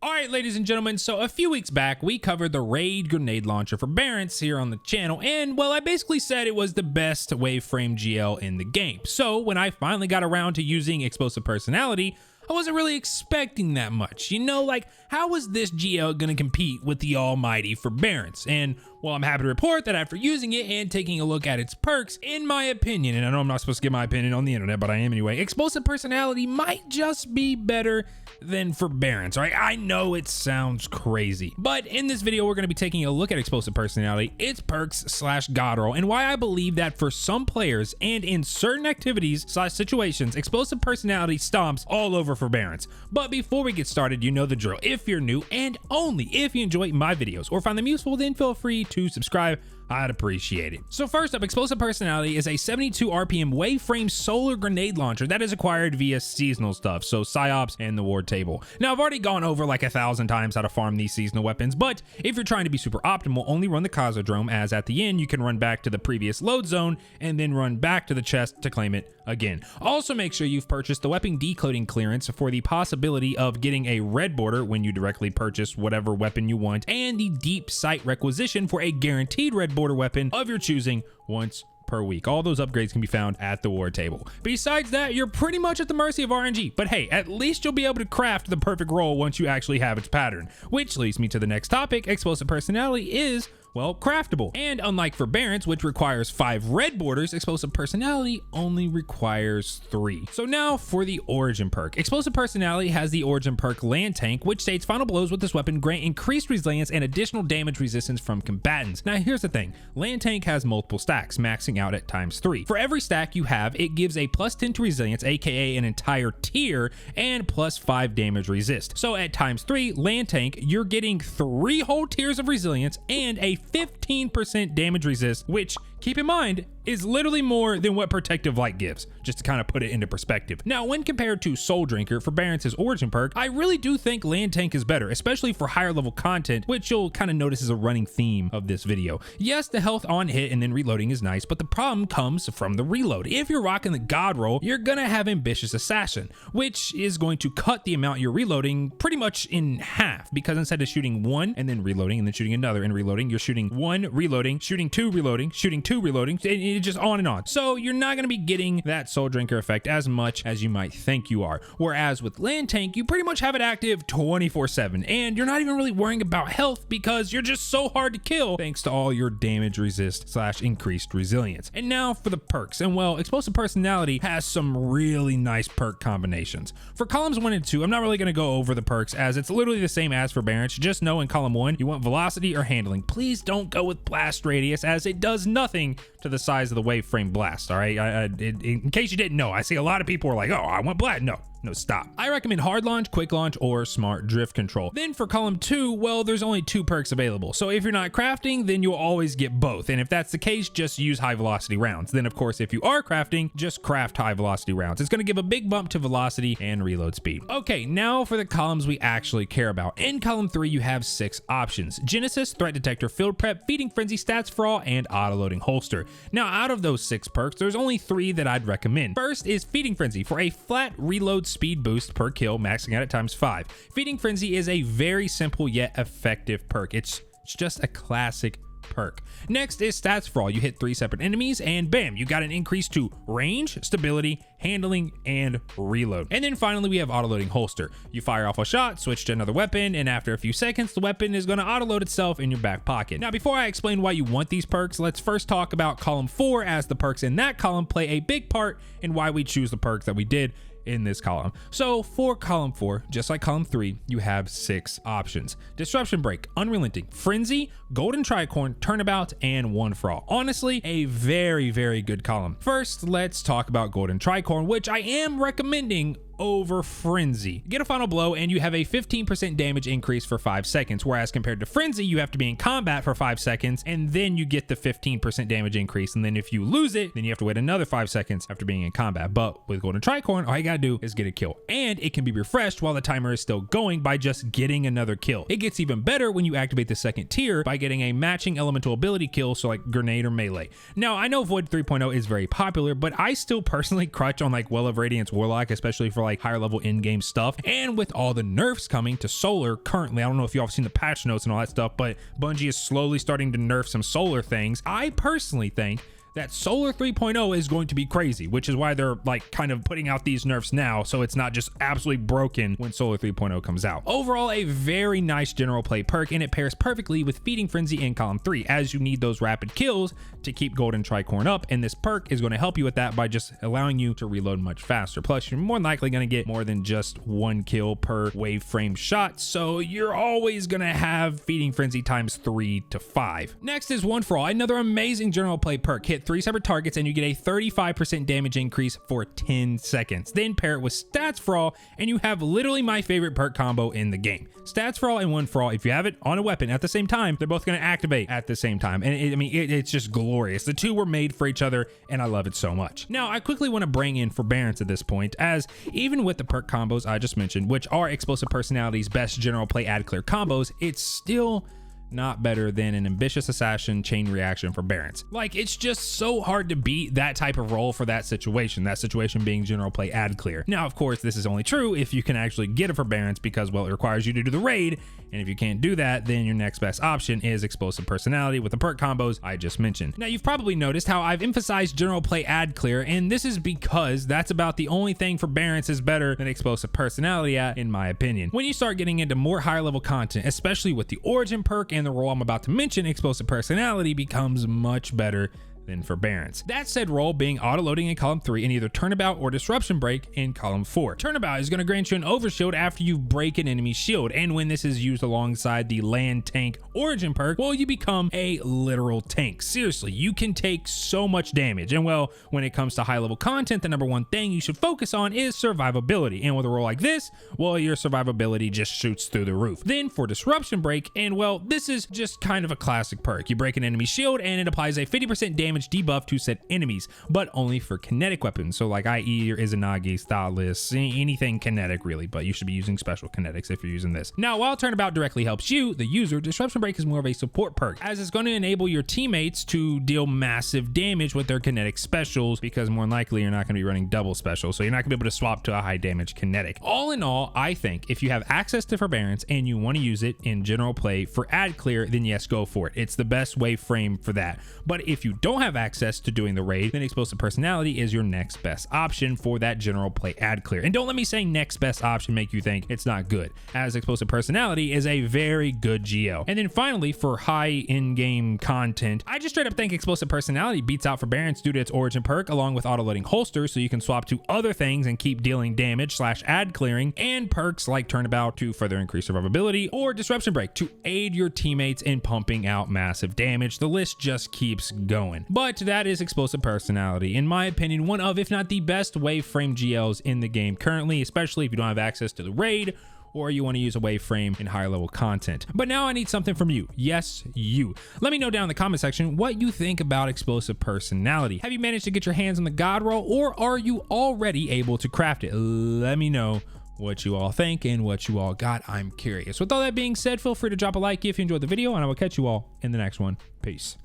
All right, ladies and gentlemen, so a few weeks back, we covered the Raid grenade launcher Forbearance here on the channel, and well, I basically said it was the best wave frame GL in the game. So when I finally got around to using explosive personality, I wasn't really expecting that much. You know, like, how was this GL gonna compete with the almighty Forbearance? And well, I'm happy to report that after using it and taking a look at its perks, in my opinion, and I know I'm not supposed to give my opinion on the internet, but I am anyway, explosive personality might just be better than Forbearance, right? I know it sounds crazy, but in this video, we're gonna be taking a look at explosive personality, its perks / god roll, and why I believe that for some players and in certain activities / situations, explosive personality stomps all over Forbearance. But before we get started, you know the drill. If you're new, and only if you enjoy my videos or find them useful, then feel free to subscribe. I'd appreciate it. So first up, explosive personality is a 72 RPM wave frame solar grenade launcher that is acquired via seasonal stuff, so psyops and the ward table. Now I've already gone over like 1,000 times how to farm these seasonal weapons, but if you're trying to be super optimal, only run the Cosmodrome, as at the end you can run back to the previous load zone and then run back to the chest to claim it again. Also make sure you've purchased the weapon decoding clearance for the possibility of getting a red border when you directly purchase whatever weapon you want, and the deep sight requisition for a guaranteed red border weapon of your choosing once per week. All those upgrades can be found at the ward table. Besides that, you're pretty much at the mercy of RNG, but hey, at least you'll be able to craft the perfect roll once you actually have its pattern. Which leads me to the next topic. Explosive personality is, well, craftable. And unlike Forbearance, which requires 5 red borders, explosive personality only requires 3. So now for the origin perk. Explosive personality has the origin perk Land Tank, which states final blows with this weapon grant increased resilience and additional damage resistance from combatants. Now here's the thing, Land Tank has multiple stacks, maxing out at ×3. For every stack you have, it gives a +10 to resilience, aka an entire tier, and +5 damage resist. So at ×3, Land Tank, you're getting 3 whole tiers of resilience and a 15% damage resist, which, keep in mind, is literally more than what Protective Light gives, just to kind of put it into perspective. Now, when compared to Soul Drinker, Forbearance's origin perk, I really do think Land Tank is better, especially for higher level content, which you'll kind of notice is a running theme of this video. Yes, the health on hit and then reloading is nice, but the problem comes from the reload. If you're rocking the God roll, you're gonna have Ambitious Assassin, which is going to cut the amount you're reloading pretty much in half, because instead of shooting 1 and then reloading and then shooting another and reloading, you're shooting 1, reloading, shooting 2, reloading, shooting 2, reloading, and just on and on. So you're not going to be getting that Soul Drinker effect as much as you might think you are. Whereas with Land Tank, you pretty much have it active 24/7, and you're not even really worrying about health because you're just so hard to kill thanks to all your damage resist / increased resilience. And now for the perks. And well, explosive personality has some really nice perk combinations. For columns 1 and 2, I'm not really going to go over the perks as it's literally the same as Forbearance. Just know in column 1, you want velocity or handling. Please don't go with blast radius as it does nothing to the size of the wave frame blast. All right, in case you didn't know, I see a lot of people are like, oh, I want blast. No, stop. I recommend hard launch, quick launch, or smart drift control. Then for column 2, well, there's only 2 perks available. So if you're not crafting, then you'll always get both. And if that's the case, just use high velocity rounds. Then of course, if you are crafting, just craft high velocity rounds. It's gonna give a big bump to velocity and reload speed. Okay, now for the columns we actually care about. In column 3, you have 6 options: Genesis, Threat Detector, Field Prep, Feeding Frenzy, Stats for All, and Autoloading Holster. Now out of those 6 perks, there's only 3 that I'd recommend. First is Feeding Frenzy for a flat reload speed boost per kill, maxing out at ×5. Feeding Frenzy is a very simple yet effective perk. It's just a classic perk. Next is Stats for All. You hit 3 separate enemies and bam, you got an increase to range, stability, handling, and reload. And then finally we have Autoloading Holster. You fire off a shot, switch to another weapon, and after a few seconds the weapon is going to autoload itself in your back pocket. Now before I explain why you want these perks, let's first talk about column 4, as the perks in that column play a big part in why we choose the perks that we did in this column. So for column 4, just like column 3, you have 6 options: Disruption Break, Unrelenting, Frenzy, Golden Tricorn, Turnabout, and One for All. Honestly, a very, very good column. First, let's talk about Golden Tricorn, which I am recommending over Frenzy. Get a final blow and you have a 15% damage increase for 5 seconds, whereas compared to Frenzy, you have to be in combat for 5 seconds and then you get the 15% damage increase, and then if you lose it, then you have to wait another 5 seconds after being in combat. But with Golden Tricorn, all you gotta do is get a kill, and it can be refreshed while the timer is still going by just getting another kill. It gets even better when you activate the second tier by getting a matching elemental ability kill, so like Grenade or Melee. Now I know Void 3.0 is very popular, but I still personally crutch on like Well of Radiance Warlock, especially for like higher level in-game stuff. And with all the nerfs coming to solar currently, I don't know if y'all have seen the patch notes and all that stuff, but Bungie is slowly starting to nerf some solar things. I personally think that Solar 3.0 is going to be crazy, which is why they're like kind of putting out these nerfs now, so it's not just absolutely broken when Solar 3.0 comes out. Overall, a very nice general play perk, and it pairs perfectly with Feeding Frenzy in column 3, as you need those rapid kills to keep Golden Tricorn up, and this perk is going to help you with that by just allowing you to reload much faster. Plus, you're more likely going to get more than just one kill per wave frame shot, so you're always going to have Feeding Frenzy times 3 to 5. Next is One For All, another amazing general play perk. Hit 3 separate targets and you get a 35% damage increase for 10 seconds. Then pair it with Stats for All and you have literally my favorite perk combo in the game. Stats for All and One For All, if you have it on a weapon at the same time, they're both going to activate at the same time. And it's just glorious. The two were made for each other and I love it so much. Now, I quickly want to bring in Forbearance at this point, as even with the perk combos I just mentioned, which are Explosive Personality's best general play ad clear combos, it's still not better than an Ambitious Assassin Chain Reaction Forbearance. Like, it's just so hard to beat that type of role for that situation being general play ad clear. Now, of course, this is only true if you can actually get a Forbearance because, well, it requires you to do the raid, and if you can't do that, then your next best option is Explosive Personality with the perk combos I just mentioned. Now, you've probably noticed how I've emphasized general play ad clear, and this is because that's about the only thing Forbearance is better than Explosive Personality at, in my opinion. When you start getting into more higher level content, especially with the Origin perk and the role I'm about to mention, Explosive Personality becomes much better than Forbearance. That said, role being auto-loading in column 3 and either Turnabout or Disruption Break in column 4. Turnabout is going to grant you an overshield after you break an enemy shield, and when this is used alongside the Land Tank Origin perk, well, you become a literal tank. Seriously, you can take so much damage, and well, when it comes to high level content, the number one thing you should focus on is survivability, and with a role like this, well, your survivability just shoots through the roof. Then for Disruption Break, and well, this is just kind of a classic perk. You break an enemy shield and it applies a 50% damage debuff to said enemies, but only for kinetic weapons, so like i.e. your Izanagi, Thoughtless, anything kinetic really, but you should be using special kinetics if you're using this. Now, while Turnabout directly helps you, the user, Disruption Break is more of a support perk, as it's going to enable your teammates to deal massive damage with their kinetic specials, because more than likely you're not going to be running double specials, so you're not going to be able to swap to a high damage kinetic. All in all, I think if you have access to Forbearance and you want to use it in general play for ad clear, then yes, go for it. It's the best wave frame for that. But if you don't have access to doing the raid, then Explosive Personality is your next best option for that general play ad clear. And don't let me say next best option make you think it's not good, as Explosive Personality is a very good GL. And then finally, for high in-game content, I just straight up think Explosive Personality beats out Forbearance due to its Origin perk, along with auto-loading holsters, so you can swap to other things and keep dealing damage / ad clearing, and perks like Turnabout to further increase survivability, or Disruption Break to aid your teammates in pumping out massive damage. The list just keeps going. But that is Explosive Personality, in my opinion, one of, if not the best wave frame GLs in the game currently, especially if you don't have access to the raid or you want to use a wave frame in higher level content. But now I need something from you. Yes, you. Let me know down in the comment section what you think about Explosive Personality. Have you managed to get your hands on the God roll, or are you already able to craft it? Let me know what you all think and what you all got. I'm curious. With all that being said, feel free to drop a like if you enjoyed the video, and I will catch you all in the next one. Peace.